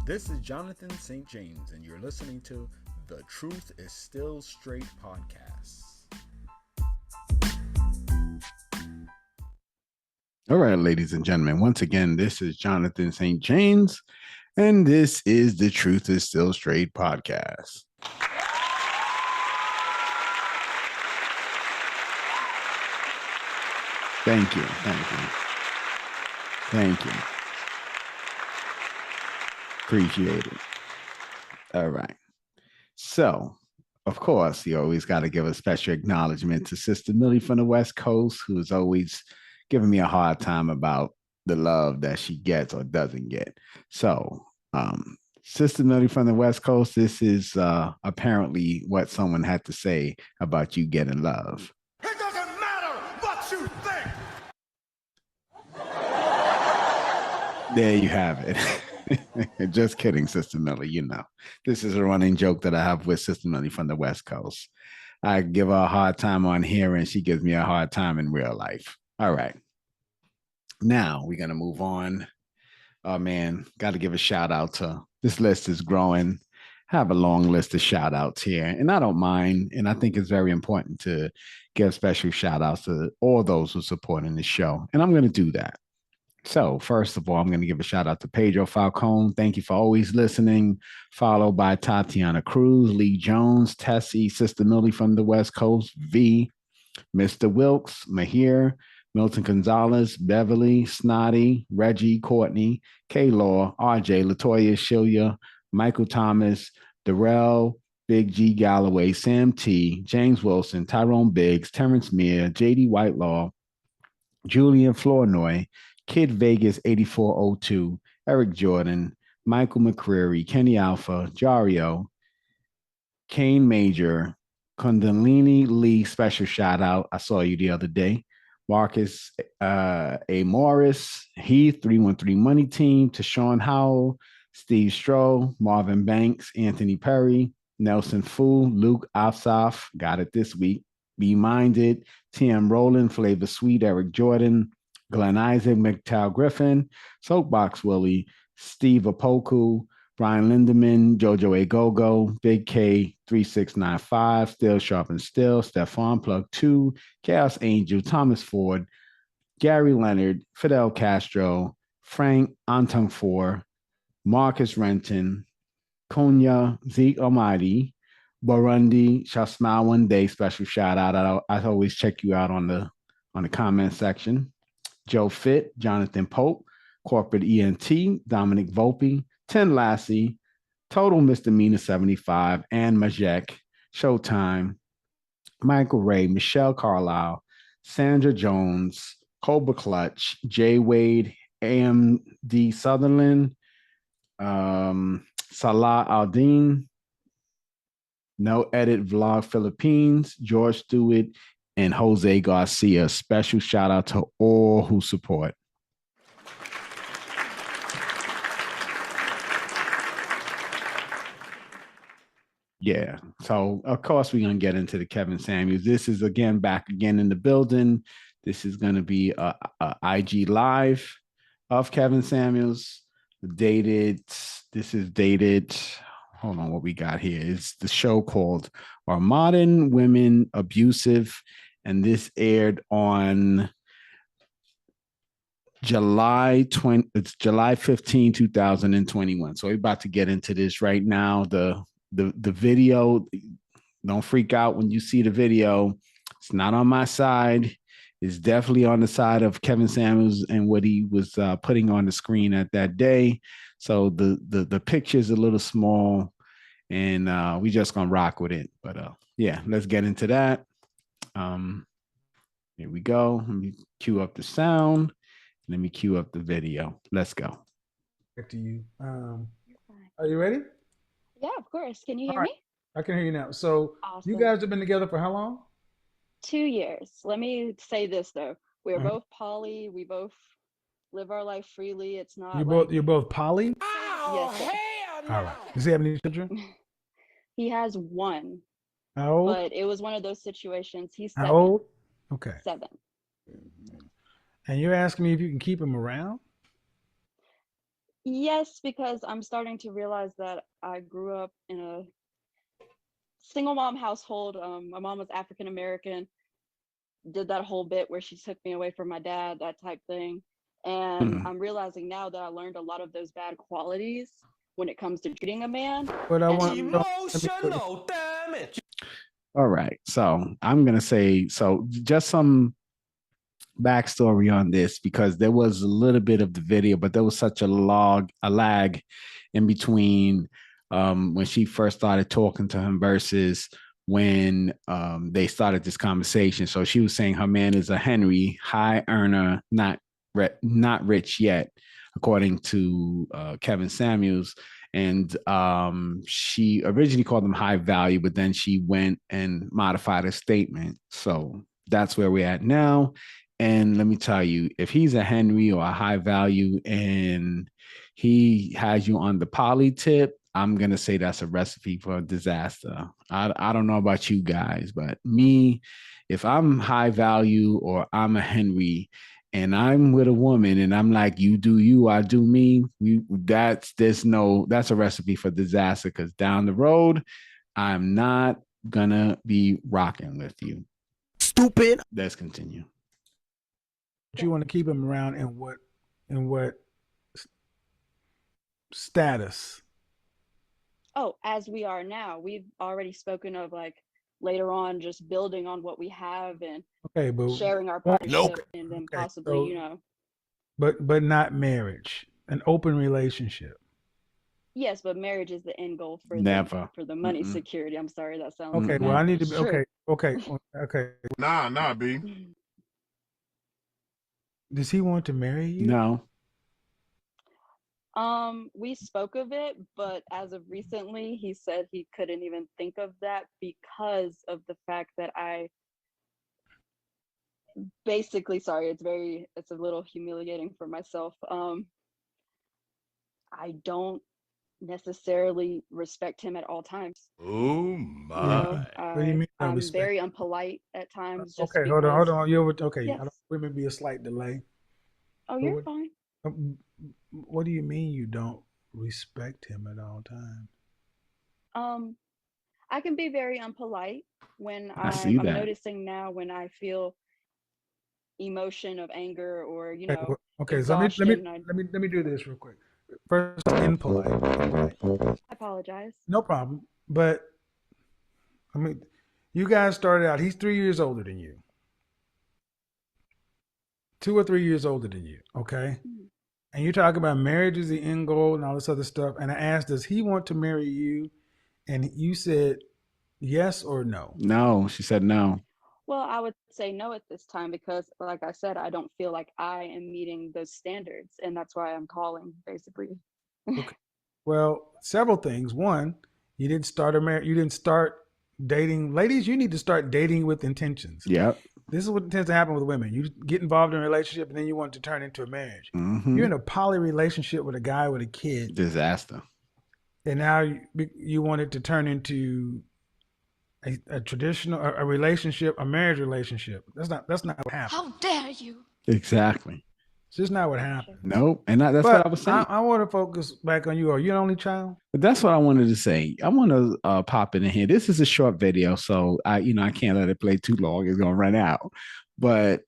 This is Jonathan St. James, and you're listening to The Truth is Still Straight podcast. All right, ladies and gentlemen, once again, this is Jonathan St. James, and this is The Truth is Still Straight podcast. Thank you. Appreciate it. All right. So, of course, you always got to give a special acknowledgement to Sister Millie from the West Coast, who's always giving me a hard time about the love that she gets or doesn't get. So, Sister Millie from the West Coast, this is apparently what someone had to say about you getting love. It doesn't matter what you think. There you have it. Just kidding, Sister Millie. You know, this is a running joke that I have with Sister Millie from the West Coast. I give her a hard time on here, and she gives me a hard time in real life. All right. Now we're going to move on. Oh, man, got to give a shout out to this list is growing. I have a long list of shout outs here, and I don't mind. And I think it's very important to give special shout outs to all those who are supporting the show. And I'm going to do that. So, first of all, I'm going to give a shout out to Pedro Falcone. Thank you for always listening. Followed by Tatiana Cruz, Lee Jones, Tessie, Sister Millie from the West Coast, V, Mr. Wilkes, Mahir, Milton Gonzalez, Beverly, Snotty, Reggie, Courtney, K-Law, RJ, Latoya, Shilia, Michael Thomas, Darrell, Big G Galloway, Sam T, James Wilson, Tyrone Biggs, Terrence Meir, JD Whitelaw, Julian Flournoy, Kid Vegas 8402, Eric Jordan, Michael McCreary, Kenny Alpha, Jario, Kane Major, Kundalini Lee, special shout out. I saw you the other day. Marcus A. Morris, Heath, 313 Money Team, Tashawn Howell, Steve Stroh, Marvin Banks, Anthony Perry, Nelson Fu, Luke Afsaf, got it this week. Be Minded, TM Rowland, Flavor Sweet, Eric Jordan, Glenn Isaac, McTow Griffin, Soapbox Willie, Steve Apoku, Brian Lindemann, Jojo A. Gogo, Big K 3695, Still Sharp and Still, Stefan Plug 2, Chaos Angel, Thomas Ford, Gary Leonard, Fidel Castro, Frank Antung 4, Marcus Renton, Konya, Zeke Almighty, Burundi, shall smile one day. Special shout out. I always check you out on the comment section. Joe Fitt, Jonathan Pope, Corporate ENT, Dominic Volpe, 10 Lassie, Total Misdemeanor 75, Ann Majek, Showtime, Michael Ray, Michelle Carlisle, Sandra Jones, Cobra Clutch, Jay Wade, AMD Sutherland, Salah Aldin, No Edit Vlog Philippines, George Stewart, and Jose Garcia. Special shout out to all who support. Yeah. So, of course, we're going to get into the Kevin Samuels. This is, again, back again in the building. This is going to be a IG Live of Kevin Samuels. This is dated. Hold on, what we got here is the show called Are Modern Women Abusive? And this aired on July 15, 2021. So we're about to get into this right now. The video, don't freak out when you see the video. It's not on my side. It's definitely on the side of Kevin Samuels and what he was putting on the screen at that day. So the picture's a little small, and we just gonna rock with it. But yeah, let's get into that. Here we go. Let me cue up the sound. Let me cue up the video. Let's go. Back to you. Are you ready? Yeah, of course. Can you hear All right. me? I can hear you now. So you Awesome. guys have been together for how long? 2 years. Let me say this though. We're both poly. We both live our life freely. It's not You're both poly? Yes, sir. All right. Does he have any children? He has one, How old? but it was one of those situations. He's 7. How old? Okay. 7. And you're asking me if you can keep him around? Yes, because I'm starting to realize that I grew up in a single mom household. My mom was African American, did that whole bit where she took me away from my dad, that type thing. And Mhm. I'm realizing now that I learned a lot of those bad qualities when it comes to treating a man. But I want And Emotional damage. All right. So I'm going to say, so just some backstory on this, because there was a little bit of the video, but there was such a lag in between when she first started talking to him versus when they started this conversation. So she was saying her man is a Henry, high earner, not rich yet, according to Kevin Samuels. And she originally called him high value, but then she went and modified her statement. So that's where we're at now. And let me tell you, if he's a Henry or a high value and he has you on the poly tip, I'm going to say that's a recipe for a disaster. I don't know about you guys, but me, if I'm high value or I'm a Henry and I'm with a woman and I'm like, you do you, I do me, that's a recipe for disaster, because down the road, I'm not gonna be rocking with you. Stupid. Let's continue. you want to keep him around in what status? oh, as we are now, we've already spoken of like later on just building on what we have and Okay, but sharing our well, partnership and then okay, possibly, so but not marriage, an open relationship. yes, but marriage is the end goal Never. for the money security. I'm sorry, that sounds Okay, well, bad, I but need to it's be true. okay. Nah, B. Does he want to marry you? No. We spoke of it, but as of recently, he said he couldn't even think of that because of the fact that I basically, sorry, it's a little humiliating for myself. I don't necessarily respect him at all times. Oh You know, What do you mean no I'm respect? very unpolite at times just Okay, hold because, on. You okay? I yes. don't. There may be a slight delay. Oh, But you're fine. um, what do you mean you don't respect him at all times? Um, I can be very unpolite when I see I'm that. noticing now when I feel emotion of anger or, Okay, okay. So exhaustion. I let me do this real quick. First, impolite. apologize. No problem. But I mean, you guys started out. He's 3 years older than you. 2 or 3 years older than you. Okay. Mm. And you're talking about marriage is the end goal and all this other stuff. And I asked, does he want to marry you? And you said yes or no. No, she said no. Well, I would say no at this time because, like I said, I don't feel like I am meeting those standards, and that's why I'm calling, basically. Okay. Well, several things. One, you didn't start a marriage. You didn't start dating. Ladies, you need to start dating with intentions. Yep. This is what tends to happen with women. You get involved in a relationship and then you want to turn into a marriage. Mm-hmm. You're in a poly relationship with a guy with a kid, Disaster. and now you want it to turn into a traditional a relationship, a marriage relationship. That's not what happened. How dare you? Exactly. It's just not what Gotcha. happened. Nope. And that's what I was But saying. I want to focus back on you. Are you an only child? But that's what I wanted to say. I want to pop in here. This is a short video, so I can't let it play too long. It's gonna run out. But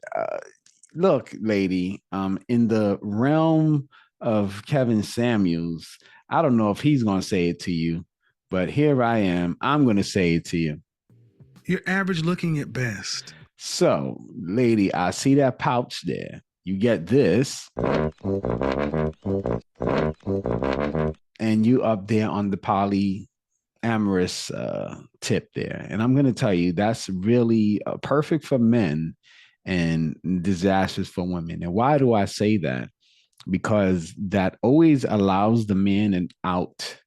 look, lady, in the realm of Kevin Samuels, I don't know if he's gonna say it to you, but here I am. I'm gonna say it to you. You're average looking at best. So, lady, I see that pouch there. You get this, and you up there on the poly-amorous tip there. And I'm going to tell you, that's really perfect for men and disastrous for women. And why do I say that? Because that always allows the man an out.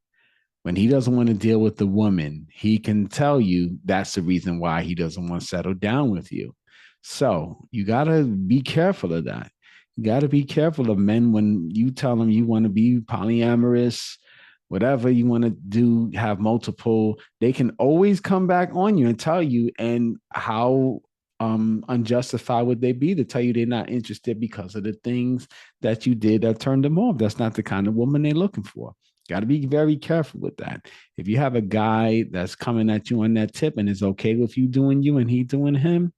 When he doesn't want to deal with the woman, he can tell you that's the reason why he doesn't want to settle down with you. So you got to be careful of that. You got to be careful of men when you tell them you want to be polyamorous, whatever you want to do, have multiple, they can always come back on you and tell you and how unjustified would they be to tell you they're not interested because of the things that you did that turned them off? That's not the kind of woman they're looking for. Got to be very careful with that. If you have a guy that's coming at you on that tip and is okay with you doing you and he doing him,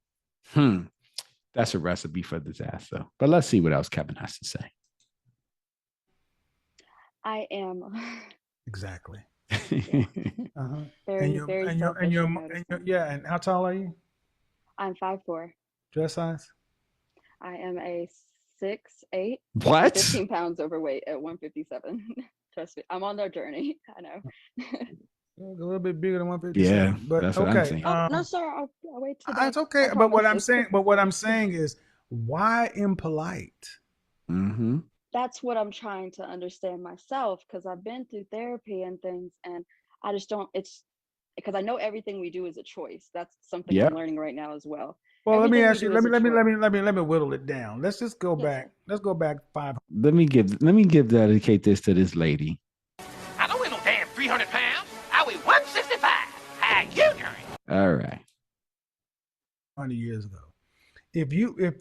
that's a recipe for disaster. But let's see what else Kevin has to say. I am. Exactly. Yeah. Very, very selfish. And how tall are you? I'm 5'4". Dress size? I am a 6'8". What? 15 pounds overweight at 157. Trust me, I'm on their journey. I know. A little bit bigger than 157. Yeah, but that's what I'm saying. No, sir. I'll wait till it's okay. But what I'm saying is, why impolite? Mm-hmm. That's what I'm trying to understand myself, because I've been through therapy and things, and I just don't. It's because I know everything we do is a choice. That's something I'm learning right now as well. Well, let me ask you. Let me whittle it down. Let's just go back. Sir. Let's go back 5. Let me dedicate this to this lady. I don't weigh no damn 300 pounds. I weigh 165. How you doing? All right. 100 years ago, if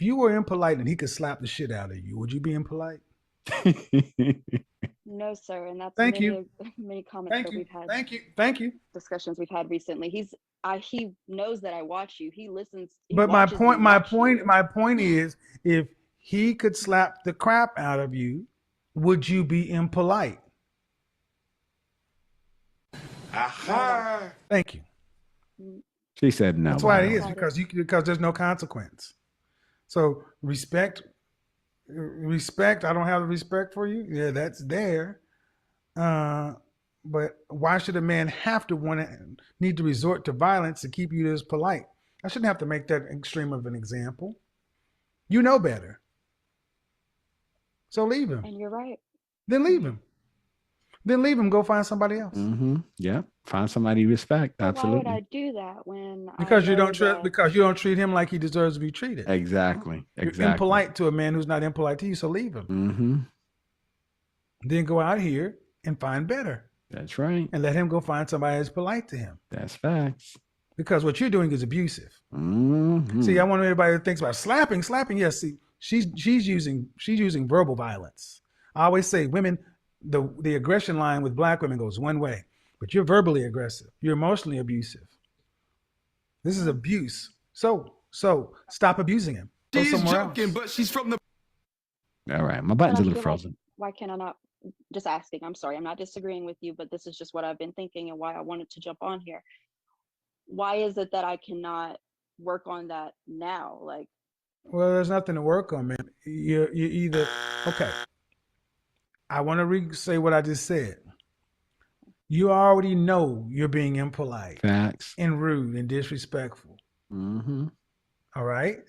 you were impolite and he could slap the shit out of you, would you be impolite? No, sir. And that's many comments that we've had. Thank you. Discussions we've had recently. He knows that I watch you. He listens. But my point is, if he could slap the crap out of you, would you be impolite? Aha. Thank you. She said no. That's why it is, because there's no consequence. So respect. I don't have the respect for you. Yeah, that's there. But why should a man have to need to resort to violence to keep you this polite? I shouldn't have to make that extreme of an example. You know better. So leave him. And you're right. Then leave him. Go find somebody else. Mm-hmm. Yeah. Find somebody you respect. Absolutely. Why would I do that when because you don't treat him like he deserves to be treated. Exactly. You're impolite to a man who's not impolite to you, so leave him. Mm-hmm. Then go out here and find better. That's right. And let him go find somebody that's polite to him. That's facts. Because what you're doing is abusive. Mm-hmm. See, I want everybody to think about slapping. Yes, see, she's using verbal violence. I always say women, the aggression line with black women goes one way, but you're verbally aggressive. You're emotionally abusive. This is abuse. So stop abusing him. She's joking, but she's from the. All right, my button's a little frozen. Why can I not? Just asking. I'm sorry. I'm not disagreeing with you, but this is just what I've been thinking and why I wanted to jump on here. Why is it that I cannot work on that now? Like, well, there's nothing to work on, man. You either okay. I want to say what I just said. You already know you're being impolite, facts, and rude and disrespectful. Mm-hmm. All right,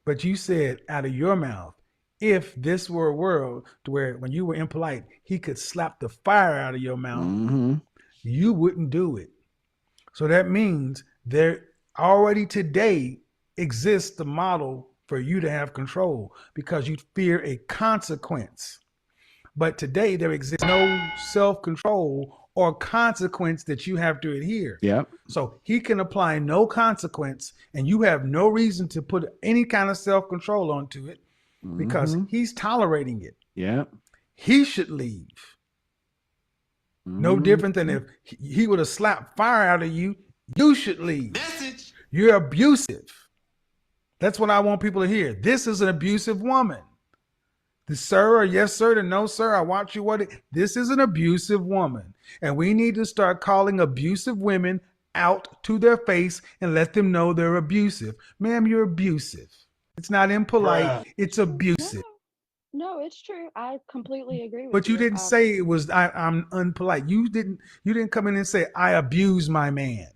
but you said out of your mouth, if this were a world to where when you were impolite, he could slap the fire out of your mouth, mm-hmm. you wouldn't do it. So that means there already today exists the model for you to have control because you fear a consequence. But today there exists no self-control or consequence that you have to adhere. Yep. So he can apply no consequence and you have no reason to put any kind of self-control onto it because he's tolerating it. Yeah. He should leave. No different than if he would have slapped fire out of you, you should leave. Message. You're abusive. That's what I want people to hear. This is an abusive woman. The sir or yes sir to no sir, I want you this is an abusive woman. And we need to start calling abusive women out to their face and let them know they're abusive. Ma'am, you're abusive. It's not impolite, it's abusive. No, it's true. I completely agree with you. But you didn't say it was I'm unpolite. You didn't come in and say I abuse my man.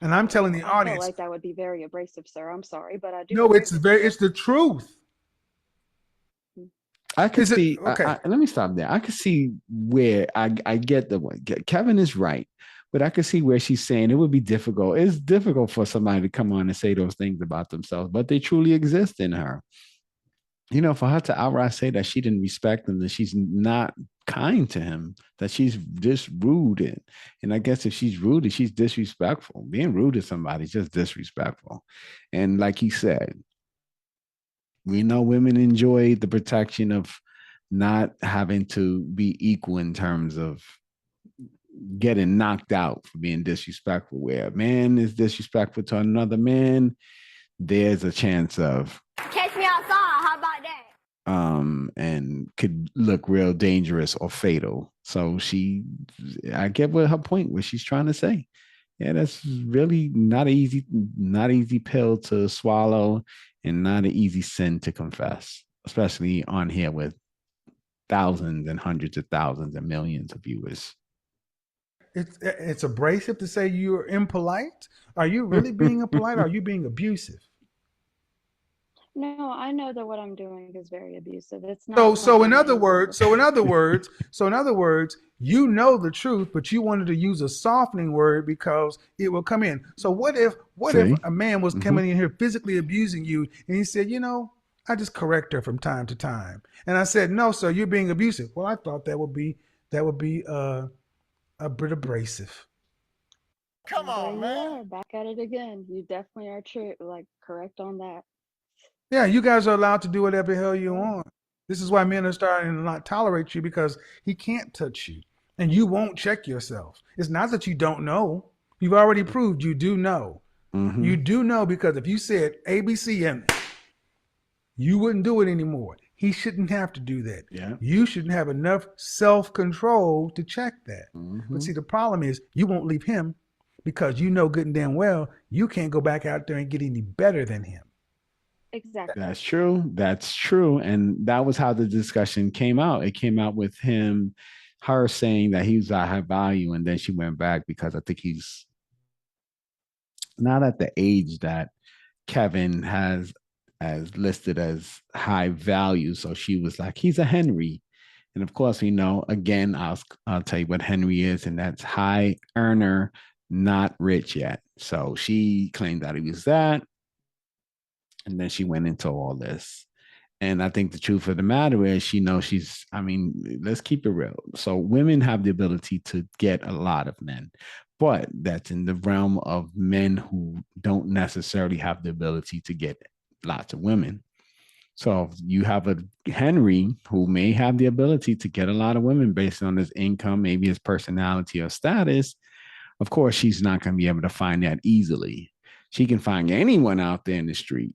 And I'm telling the audience. I feel like that would be very abrasive, sir. I'm sorry, but I do. No, it's the truth. I can see. Okay. Let me stop there. I can see where I get the one. Kevin is right, but I can see where she's saying it would be difficult. It's difficult for somebody to come on and say those things about themselves, but they truly exist in her. You know, for her to outright say that she didn't respect him, that she's not kind to him, that she's just rude. And I guess if she's rude, she's disrespectful. Being rude to somebody is just disrespectful. And like he said, we know women enjoy the protection of not having to be equal in terms of getting knocked out for being disrespectful. Where a man is disrespectful to another man, there's a chance of catch me outside. How about that? And could look real dangerous or fatal. So I get what her point, what she's trying to say. Yeah, that's really not easy pill to swallow, and not an easy sin to confess, especially on here with thousands and hundreds of thousands and millions of viewers. It's abrasive to say you're impolite. Are you really being impolite? Or are you being abusive? No, I know that what I'm doing is very abusive. It's not. So in other words, you know the truth, but you wanted to use a softening word because it will come in. So what if a man was coming in here physically abusing you, and he said, I just correct her from time to time, and I said, no, sir, you're being abusive. Well, I thought that would be a bit abrasive. Come on, man! Back at it again. You definitely are true. Like correct on that. Yeah, you guys are allowed to do whatever the hell you want. This is why men are starting to not tolerate you, because he can't touch you and you won't check yourself. It's not that you don't know. You've already proved you do know. Mm-hmm. You do know, because if you said ABC and you wouldn't do it anymore. He shouldn't have to do that. Yeah. You shouldn't have enough self-control to check that. Mm-hmm. But see, the problem is you won't leave him because you know good and damn well you can't go back out there and get any better than him. Exactly. That's true. And that was how the discussion came out. It came out with her saying that he was at high value, and then she went back because I think he's not at the age that Kevin has as listed as high value. So she was like, he's a Henry. And of course, we know, again, I'll tell you what Henry is, and that's high earner, not rich yet. So she claimed that he was that. And then she went into all this. And I think the truth of the matter is, let's keep it real. So women have the ability to get a lot of men, but that's in the realm of men who don't necessarily have the ability to get lots of women. So you have a Henry who may have the ability to get a lot of women based on his income, maybe his personality or status. Of course, she's not going to be able to find that easily. She can find anyone out there in the street,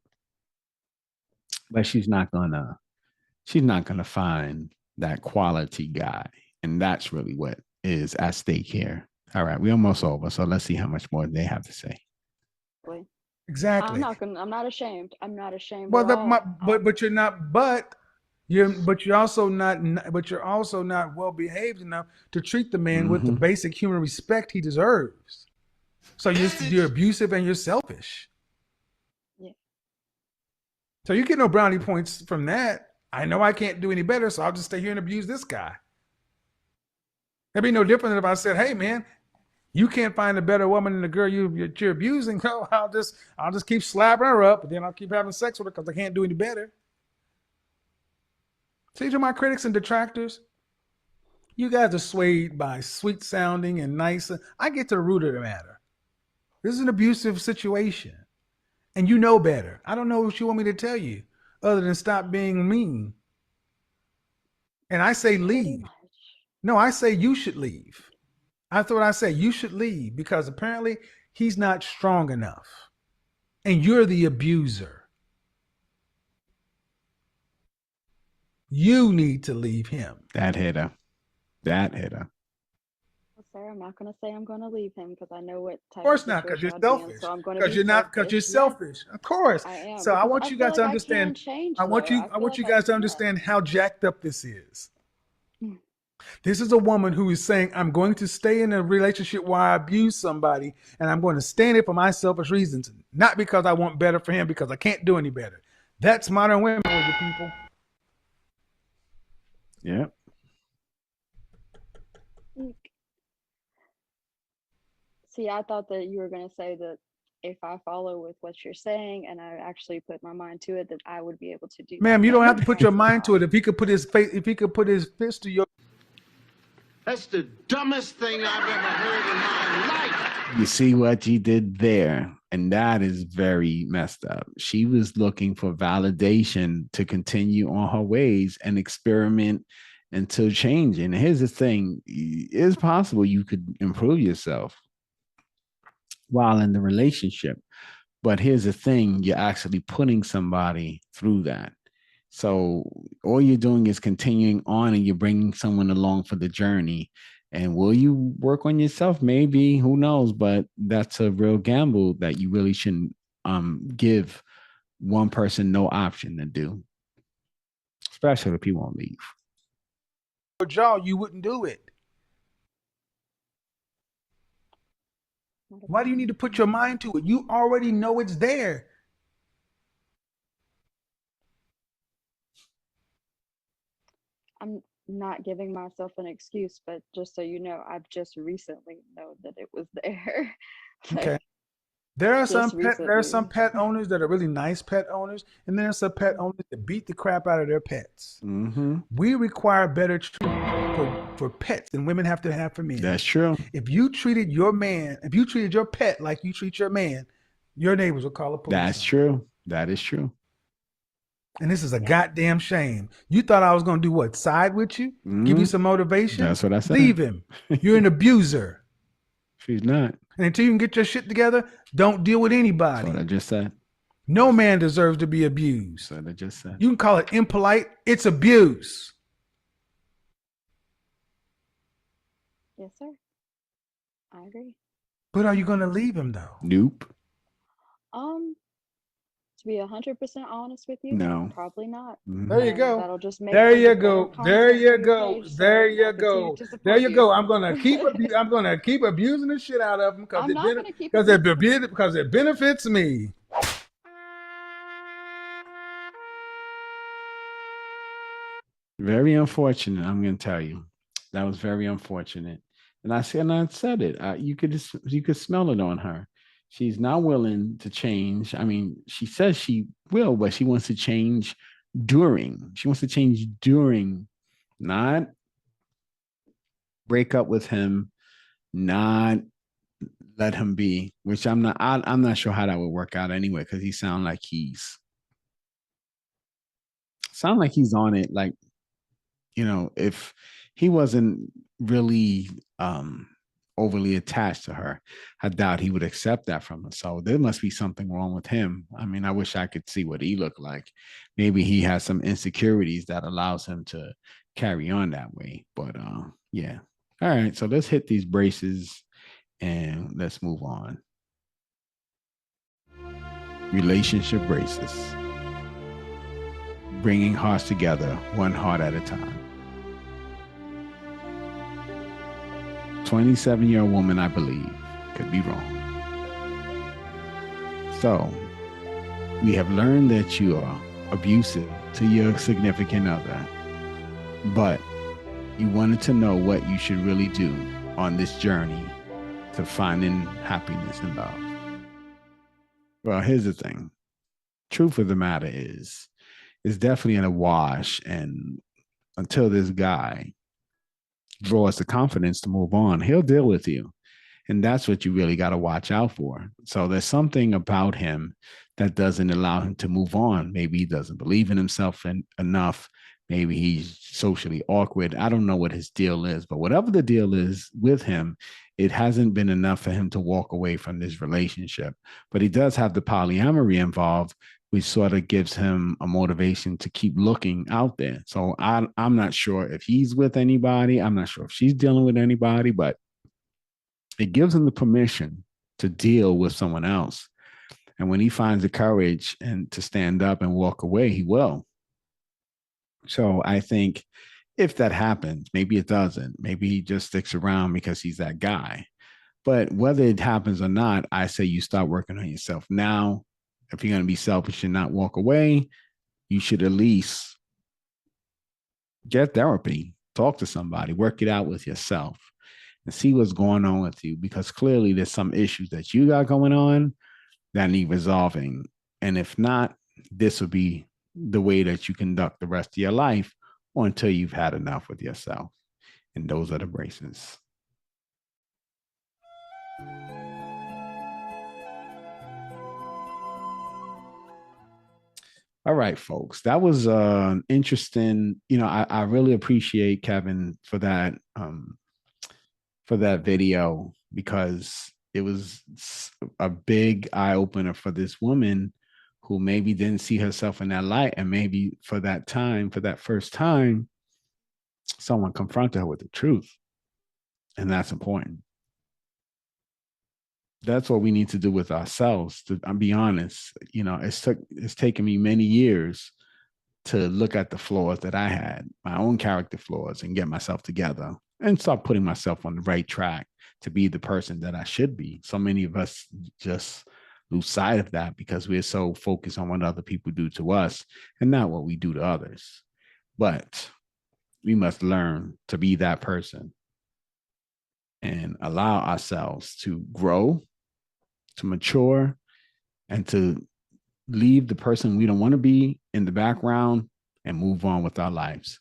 but she's not gonna find that quality guy. And that's really what is at stake here. All right, we're almost over, so let's see how much more they have to say. Exactly. I'm not ashamed. I'm not ashamed. Well, but you're not. But you're also not. But you're also not well behaved enough to treat the man with the basic human respect he deserves. So you're abusive and you're selfish. Yeah. So you get no brownie points from that. I know I can't do any better, so I'll just stay here and abuse this guy. It'd be no different than if I said, "Hey, man, you can't find a better woman than the girl you're abusing. So I'll just keep slapping her up, but then I'll keep having sex with her because I can't do any better." See, to my critics and detractors, you guys are swayed by sweet sounding and nice. I get to the root of the matter. This is an abusive situation, and you know better. I don't know what you want me to tell you other than stop being mean. And I say leave. No, I say you should leave. I thought I said you should leave because apparently he's not strong enough. And you're the abuser. You need to leave him. That hit her. Well, sir, I'm not going to say I'm going to leave him because I know what type of course not, because you're selfish. Because you're selfish. Of course. I am. So I want you guys to understand. I want you guys to understand how jacked up this is. This is a woman who is saying, I'm going to stay in a relationship where I abuse somebody, and I'm going to stay in it for my selfish reasons, not because I want better for him, because I can't do any better. That's modern women, you people. Yeah. See, I thought that you were going to say that if I follow with what you're saying and I actually put my mind to it, that I would be able to do. Ma'am, you don't have to put your mind to it. If he could put his fist to your. That's the dumbest thing I've ever heard in my life. You see what you did there? And that is very messed up. She was looking for validation to continue on her ways and experiment until change. And here's the thing, it's possible you could improve yourself while in the relationship. But here's the thing, you're actually putting somebody through that. So all you're doing is continuing on and you're bringing someone along for the journey. And will you work on yourself? Maybe, who knows? But that's a real gamble that you really shouldn't give one person no option to do, especially if he won't leave. For y'all, you wouldn't do it. Why do you need to put your mind to it? You already know it's there. I'm not giving myself an excuse, but just so you know, I've just recently known that it was there. Okay. There are some Just pet owners that are really nice pet owners, and there are some pet owners that beat the crap out of their pets. Mm-hmm. We require better treatment for pets than women have to have for men. That's true. If you treated your pet like you treat your man, your neighbors will call the police. That's true. That is true. And this is a goddamn shame. You thought I was going to do what? Side with you? Give you some motivation? That's what I said. Leave him. You're an abuser. She's not. And until you can get your shit together, don't deal with anybody. That's what I just said. No man deserves to be abused. That's what I just said. You can call it impolite. It's abuse. Yes, sir. I agree. But are you going to leave him though? Nope. To be 100% honest with you, no, probably not. There you go. That'll just make there you better go. content There for you your go. page, so There I'll you continue go. to support There you you. go. I'm gonna keep abusing the shit out of them I'm not gonna keep because it benefits me. very unfortunate. I'm going to tell you, that was very unfortunate. And I said it. You could smell it on her. She's not willing to change. I mean, she says she will, but she wants to change during. She wants to change during, not break up with him, not let him be. Which I'm not sure how that would work out anyway, because he sounds like he's on it. Like, if he wasn't really overly attached to her, I doubt he would accept that from her. So there must be something wrong with him. I mean, I wish I could see what he looked like. Maybe he has some insecurities that allows him to carry on that way. But yeah. All right. So let's hit these braces and let's move on. Relationship braces. Bringing hearts together, one heart at a time. 27-year-old woman, I believe. Could be wrong. So, we have learned that you are abusive to your significant other, but you wanted to know what you should really do on this journey to finding happiness and love. Well, here's the thing. Truth of the matter is, it's definitely in a wash, and until this guy draws the confidence to move on, he'll deal with you. And that's what you really got to watch out for. So there's something about him that doesn't allow him to move on. Maybe he doesn't believe in himself enough. Maybe he's socially awkward. I don't know what his deal is, but whatever the deal is with him, it hasn't been enough for him to walk away from this relationship. But he does have the polyamory involved, which sort of gives him a motivation to keep looking out there. So I'm not sure if he's with anybody. I'm not sure if she's dealing with anybody, but it gives him the permission to deal with someone else. And when he finds the courage and to stand up and walk away, he will. So I think if that happens, maybe it doesn't. Maybe he just sticks around because he's that guy. But whether it happens or not, I say you start working on yourself now. If you're going to be selfish and not walk away, you should at least get therapy, talk to somebody, work it out with yourself and see what's going on with you, because clearly there's some issues that you got going on that need resolving. And if not, this will be the way that you conduct the rest of your life or until you've had enough with yourself. And those are the braces. All right, folks. That was interesting. I really appreciate Kevin for that video, because it was a big eye opener for this woman who maybe didn't see herself in that light, and maybe for that first time, someone confronted her with the truth, and that's important. That's what we need to do with ourselves. I'll be honest, it's taken me many years to look at the flaws that I had, my own character flaws, and get myself together and start putting myself on the right track to be the person that I should be. So many of us just lose sight of that because we're so focused on what other people do to us and not what we do to others. But we must learn to be that person and allow ourselves to grow, to mature, and to leave the person we don't want to be in the background and move on with our lives.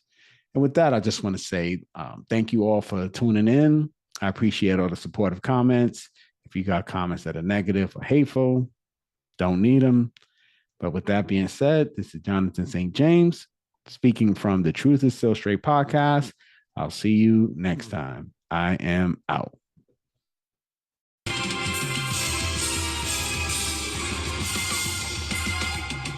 And with that, I just want to say thank you all for tuning in. I appreciate all the supportive comments. If you got comments that are negative or hateful, don't need them. But with that being said, this is Jonathan St. James speaking from the Truth is Still Straight podcast. I'll see you next time. I am out.